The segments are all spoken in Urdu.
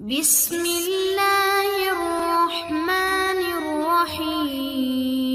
بسم اللہ الرحمن الرحیم۔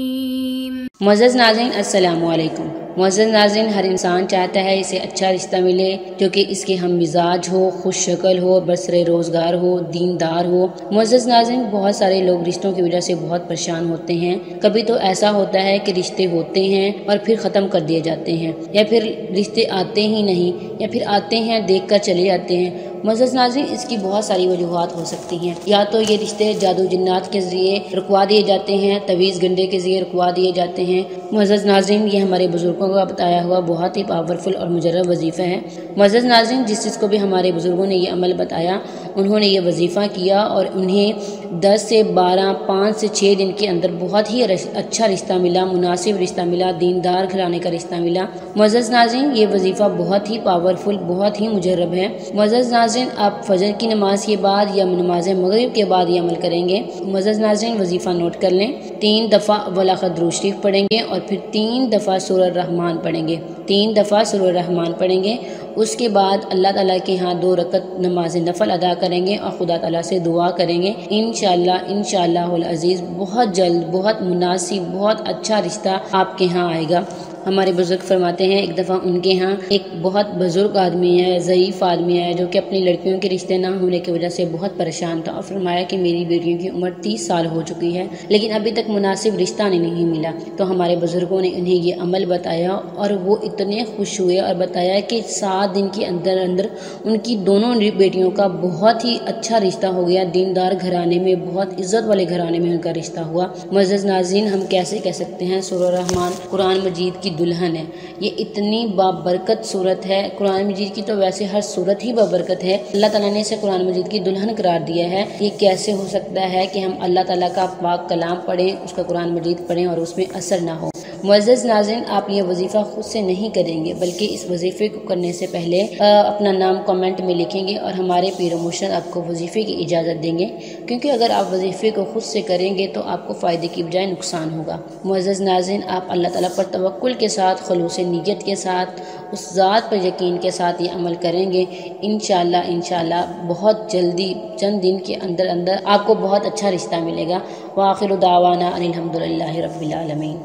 معزز ناظرین السلام علیکم۔ معزز ناظرین، ہر انسان چاہتا ہے اسے اچھا رشتہ ملے جو کہ اس کے ہم مزاج ہو، خوش شکل ہو، برسر روزگار ہو، دیندار ہو۔ معزز ناظرین، بہت سارے لوگ رشتوں کی وجہ سے بہت پریشان ہوتے ہیں۔ کبھی تو ایسا ہوتا ہے کہ رشتے ہوتے ہیں اور پھر ختم کر دیے جاتے ہیں، یا پھر رشتے آتے ہی نہیں، یا پھر آتے ہیں دیکھ کر چلے جاتے ہیں۔ معزز ناظرین، اس کی بہت ساری وجوہات ہو سکتی ہیں۔ یا تو یہ رشتے جادو جنات کے ذریعے رکوا دیے جاتے ہیں، تویز گنڈے کے ذریعے رکوا دیے جاتے ہیں۔ معزز ناظرین، یہ ہمارے بزرگوں کا بتایا ہوا بہت ہی پاورفل اور مجرب وظیفہ ہے۔ معزز ناظرین، جس چیز کو بھی ہمارے بزرگوں نے یہ عمل بتایا، انہوں نے یہ وظیفہ کیا اور انہیں 10 سے 12، 5 سے 6 دن کے اندر بہت ہی اچھا رشتہ ملا، مناسب رشتہ ملا، دیندار گھرانے کا رشتہ ملا۔ معزز ناظرین، یہ وظیفہ بہت ہی پاورفل، بہت ہی مجرب ہے۔ معزز ناظرین، آپ فجر کی نماز کے بعد یا نماز مغرب کے بعد یہ عمل کریں گے۔ معزز ناظرین، وظیفہ نوٹ کر لیں۔ 3 دفعہ اول آخر درود شریف پڑھیں گے اور پھر 3 دفعہ سورہ الرحمن پڑھیں گے۔ 3 دفعہ سورہ الرحمن پڑھیں گے۔ اس کے بعد اللہ تعالیٰ کے ہاں 2 رکعت نماز نفل ادا کریں گے اور خدا تعالیٰ سے دعا کریں گے۔ انشاءاللہ العزیز بہت جلد، بہت مناسب، بہت اچھا رشتہ آپ کے ہاں آئے گا۔ ہمارے بزرگ فرماتے ہیں، ایک دفعہ ان کے ہاں ایک بہت بزرگ آدمی ہے، ضعیف آدمی ہے، جو کہ اپنی لڑکیوں کے رشتے نہ ہونے کی وجہ سے بہت پریشان تھا، اور فرمایا کہ میری بیٹیوں کی عمر 30 سال ہو چکی ہے لیکن ابھی تک مناسب رشتہ نہیں ملا۔ تو ہمارے بزرگوں نے انہیں یہ عمل بتایا اور وہ اتنے خوش ہوئے اور بتایا کہ 7 دن کے اندر ان کی دونوں بیٹیوں کا بہت ہی اچھا رشتہ ہو گیا، دیندار گھرانے میں، بہت عزت والے گھرانے میں ان کا رشتہ ہوا۔ معزز ناظرین، ہم کیسے کہہ سکتے ہیں سورہ الرحمن قرآن مجید کی دلہن ہے؟ یہ اتنی بابرکت صورت ہے۔ قرآن مجید کی تو ویسے ہر صورت ہی بابرکت ہے، اللہ تعالیٰ نے اسے قرآن مجید کی دلہن قرار دیا ہے۔ یہ کیسے ہو سکتا ہے کہ ہم اللہ تعالیٰ کا پاک کلام پڑھیں، اس کا قرآن مجید پڑھیں اور اس میں اثر نہ ہو؟ معزز ناظرین، آپ یہ وظیفہ خود سے نہیں کریں گے بلکہ اس وظیفے کو کرنے سے پہلے اپنا نام کمنٹ میں لکھیں گے اور ہمارے پیر و مرشد آپ کو وظیفے کی اجازت دیں گے، کیونکہ اگر آپ وظیفے کو خود سے کریں گے تو آپ کو فائدے کی بجائے نقصان ہوگا۔ معزز ناظرین، آپ اللہ تعالیٰ پر توکل کے ساتھ، خلوص نیت کے ساتھ، اس ذات پر یقین کے ساتھ یہ عمل کریں گے، انشاءاللہ بہت جلدی، چند دن کے اندر آپ کو بہت اچھا رشتہ ملے گا۔ وآخر دعوانا ان الحمدللہ رب العالمین۔